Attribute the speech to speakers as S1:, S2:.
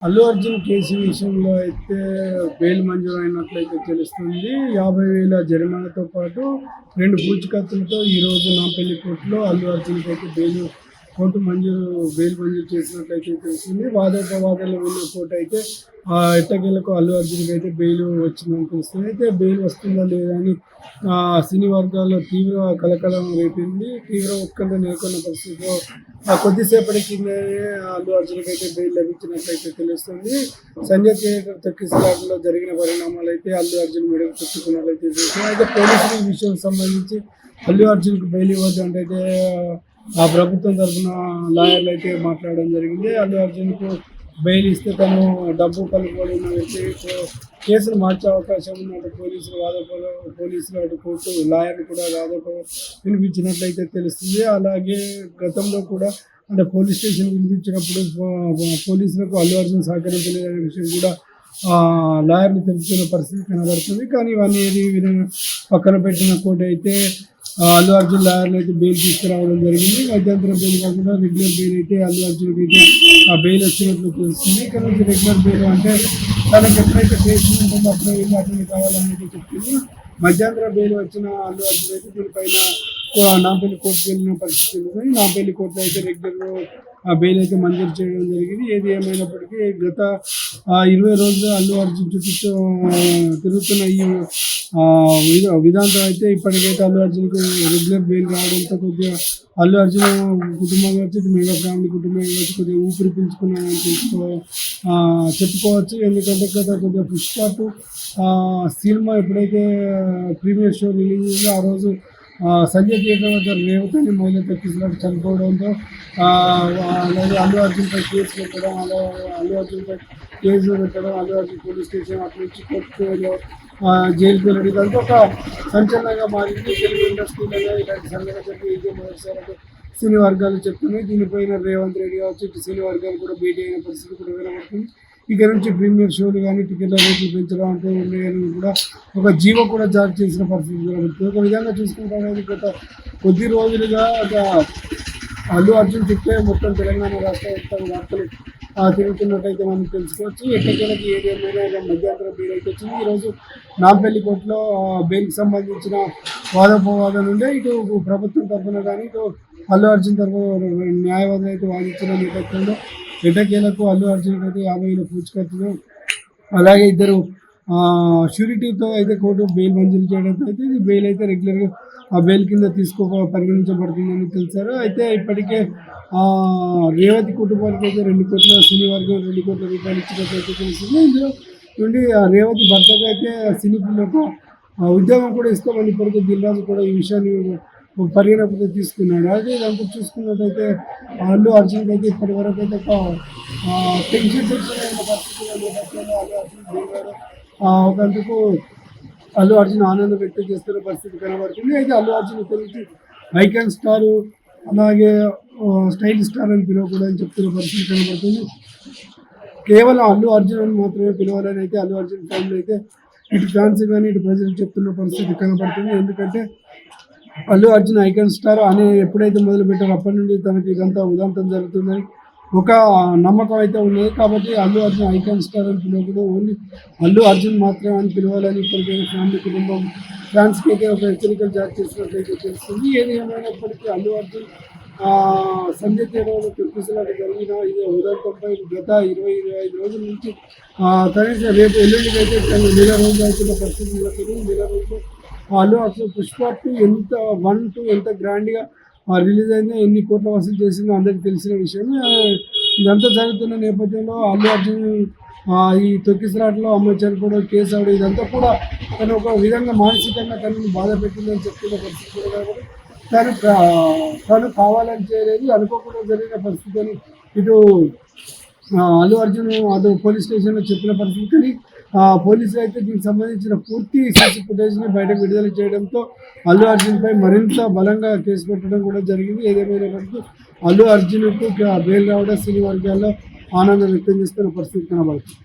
S1: Allu Arjun case విషయంలో అయితే bail మంజూరైనట్లయితే తెలుస్తుంది. 50,000 జరిమానాతో పాటు 2 పూచీకత్తులతో ఈరోజు నాంపల్లి కోర్టులో అల్లు అర్జున్కి అయితే బెయిల్ మంజూరు చేసినట్లయితే తెలుస్తుంది. వాదోపవాదాలు విన్న కోర్టు అయితే ఎట్టకేలకు అల్లు అర్జున్కి అయితే బెయిల్ వచ్చిందని తెలుస్తుంది. అయితే బెయిల్ వస్తుందా లేదా అని సినీ వర్గాల్లో తీవ్ర కలకలం రేపింది. తీవ్ర ఉత్కంఠ నెలకొన్న పరిస్థితిలో కొద్దిసేపటి కిందే అల్లు అర్జున్కి అయితే బెయిల్ లభించినట్లయితే తెలుస్తుంది. సంజయ్ థియేటర్ తొక్కిసలాటలో జరిగిన పరిణామాలు అయితే అల్లు అర్జున్ మెడకు చుట్టుకున్నట్లయితే తెలుస్తుంది. అయితే పోలీసులు ఈ విషయం సంబంధించి అల్లు అర్జున్కి బెయిల్ ఇవ్వద్దు అంటే ఆ ప్రభుత్వం తరఫున లాయర్లు అయితే మాట్లాడడం జరిగింది. అల్లు అర్జున్కు బెయిల్ ఇస్తే తను డబ్బు కలుపుబడి ఉన్న వ్యక్తి కేసును మార్చే అవకాశం ఉన్నట్టు పోలీసులు అటు కోర్టు లాయర్లు కూడా దాదాపు వినిపించినట్లయితే తెలుస్తుంది. అలాగే గతంలో కూడా అంటే పోలీస్ స్టేషన్ వినిపించినప్పుడు పోలీసులకు అల్లు అర్జున్ సహకరించలేదనే విషయం కూడా లాయర్లు తెలుపుతున్న పరిస్థితి కనబడుతుంది. కానీ ఇవన్నీ పక్కన పెట్టిన కోర్టు అయితే అల్లు అర్జున్ లాయర్లు అయితే బెయిల్ తీసుకురావడం జరిగింది. మధ్యంతరం బెయిల్ కాకుండా రెగ్యులర్ బెయిల్ అయితే అల్లు అర్జున్కి అయితే ఆ బెయిల్ వచ్చినట్లు తెలుస్తుంది. ఇక్కడ నుంచి రెగ్యులర్ బెయిల్ అంటే తనకు ఎప్పుడైతే కేసు ఉంటుందో అప్పుడే వెళ్ళి అటెండ్ కావాలని చెప్తుంది. మధ్యంతర బెయిల్ వచ్చిన అల్లు అర్జున్ అయితే దీనిపైన నాంపల్లి కోర్టుకు వెళ్ళిన పరిస్థితి ఉంది. నాంపల్లి కోర్టులో అయితే రెగ్యులర్ బెయిల్ అయితే మంజూరు చేయడం జరిగింది. ఏది ఏమైనప్పటికీ గత 20 రోజులు అల్లు అర్జున్ చుట్టూ తిరుగుతున్న ఈ విధాంతం అయితే ఇప్పటికైతే అల్లు అర్జున్కు రెగ్యులర్ బెయిల్ రావడంతో కొద్దిగా అల్లు అర్జున్ కుటుంబం వచ్చి మెగా ఫ్యామిలీ కుటుంబం వచ్చి కొద్దిగా ఊపిరి పీల్చుకున్నామని చెప్పుకోవచ్చు. ఎందుకంటే కొద్దిగా పుష్ప 2 సినిమా ఎప్పుడైతే ప్రీమియర్ షో రిలీజ్ అయిందో ఆ రోజు సంజయ్ థియేటర్ వద్ద రేవతి అని మహిళ తప్పించినట్టు చనిపోవడంతో అలాగే అల్లు అర్జున్పై కేసు పెట్టడం, అల్లు అర్జున్పై కేసు పెట్టడం, అల్లు అర్జున్ పోలీస్ స్టేషన్ అటు నుంచి కోర్టులో జైలుకి వెళ్ళడం ఇదంతా ఒక సంచలనంగా మారింది. తెలుగు ఇండస్ట్రీలలో ఇలాంటి సంఘటనలు ఇదే మొదటిసారి సినీ వర్గాలు చెప్తున్నాయి. దీనిపైన రేవంత్ రెడ్డి కావచ్చు ఇటు సినీ వర్గాలు కూడా భేటీ అయిన పరిస్థితి కూడా వినబడుతుంది. ఇక నుంచి ప్రీమియర్ షోలు కానీ టికెట్ల రేట్లు పెంచడం అంటూ ఉన్నాయని కూడా ఒక జీవో కూడా జారీ చేసిన పరిస్థితి కనబడుతుంది. ఒక విధంగా చూసుకుంటే గత కొద్ది రోజులుగా అల్లు అర్జున్ చుట్టే మొత్తం తెలంగాణ రాష్ట్ర వ్యాప్తంగా వార్తలు తిరుగుతున్నట్టయితే మనం తెలుసుకోవచ్చు. ఎక్కడికి ఏదేమైనా మధ్యంతర బెయిల్ అయితే వచ్చింది. ఈరోజు నాంపల్లి కోర్టులో బెయిల్కి సంబంధించిన వాదోపవాదం ఉండే ఇటు ప్రభుత్వం తరఫున కానీ ఇటు అల్లు అర్జున్ తరఫున న్యాయవాదులు అయితే వాదించిన నేపథ్యంలో ఎటకేలకు అల్లు అర్జున్కి అయితే 50,000 పూచీకత్తులు అలాగే 2 షూరిటీతో అయితే కోర్టు బెయిల్ మంజూరు చేయడంతో అయితే ఇది బెయిల్ అయితే రెగ్యులర్గా ఆ బెయిల్ కింద పరిగణించబడుతుందని తెలిసారు. అయితే ఇప్పటికే రేవతి కుటుంబానికి అయితే 2 కోట్ల సినీ వర్గం 2 కోట్ల రూపాయలు ఇచ్చినట్లయితే తెలిసింది. ఇందులో నుండి రేవతి భర్తకు అయితే సినీ పిల్లలకు ఉద్యోగం కూడా ఇస్తామని ఇప్పటికే దిల్రాజు కూడా ఈ విషయాన్ని పరిగణలోకి తీసుకున్నాడు. అయితే ఇదంతా చూసుకున్నట్టయితే అల్లు అర్జున్కి అయితే ఇప్పటి వరకు అయితే ఒక టెన్షన్ అయిన పరిస్థితుల్లో నేపథ్యంలో అల్లు అర్జున్ ఒకందుకు అల్లు అర్జున్ ఆనందం వ్యక్తం చేస్తున్న పరిస్థితి కనబడుతుంది. అయితే అల్లు అర్జున్ గురించి ఐకాన్ స్టార్ అలాగే స్టైల్ స్టార్ అని పిలవకూడదని చెప్తున్న పరిస్థితి కనబడుతుంది. కేవలం అల్లు అర్జున్ అని మాత్రమే పిలవాలని అయితే అల్లు అర్జున్ ఫ్యామిలీ అయితే ఇటు ఫ్యాన్స్ కానీ ఇటు ప్రజలు చెప్తున్న పరిస్థితి కనబడుతుంది. ఎందుకంటే అల్లు అర్జున్ ఐకాన్ స్టార్ అని ఎప్పుడైతే మొదలుపెట్టారో అప్పటి నుండి తనకి ఇదంతా ఉదంతం జరుగుతుందని ఒక నమ్మకం అయితే ఉన్నది. కాబట్టి అల్లు అర్జున్ ఐకాన్ స్టార్ అని పిలవకూడదు, ఓన్లీ అల్లు అర్జున్ మాత్రమే అని పిలవాలని ఇప్పటికైనా ఫ్యామిలీ కుటుంబం ఫ్యాన్స్కి అయితే ఒక హెచ్చరికలు జారీ చేసినట్లయితే తెలుస్తుంది. ఏది ఏమైనప్పటికీ అల్లు అర్జున్ సంజయ్ థియేటర్లో తొక్కిసలాట జరిగిన ఇది ఉదంతంపై గత 20-25 రోజుల నుంచి కనీసం రేపు ఎల్లుండికి అయితే నెల రోజులు అవుతున్న పరిస్థితి నెల రోజులు అల్లు అర్జున్ పుష్ప 2 ఎంత 1, 2 ఎంత గ్రాండ్గా రిలీజ్ అయిందో ఎన్ని కోట్ల వసూలు చేసిందో అందరికీ తెలిసిన విషయం. ఇదంతా జరుగుతున్న నేపథ్యంలో అల్లు అర్జున్ ఈ తొక్కిసలాటలో అమ్మాయి చనిపోవడం కేసు అవడం ఇదంతా కూడా తను ఒక విధంగా మానసికంగా తనని బాధ పెట్టిందని చెప్తున్న పరిస్థితి కూడా కాబట్టి తను కావాలని చేయలేదు, అనుకోకుండా జరిగిన పరిస్థితి అని ఇటు అల్లు అర్జున్ అటు పోలీస్ స్టేషన్లో చెప్పిన పరిస్థితి. కానీ పోలీసులు అయితే దీనికి సంబంధించిన పూర్తి సీసీ ఫుటేజ్ని బయటకు విడుదల చేయడంతో అల్లు అర్జున్పై మరింత బలంగా కేసు పెట్టడం కూడా జరిగింది. ఏదేమైనప్పటికీ అల్లు అర్జున్కు బెయిల్ రావడం సినీ వర్గాల్లో ఆనందం వ్యక్తం చేస్తున్న పరిస్థితి కనబడుతుంది.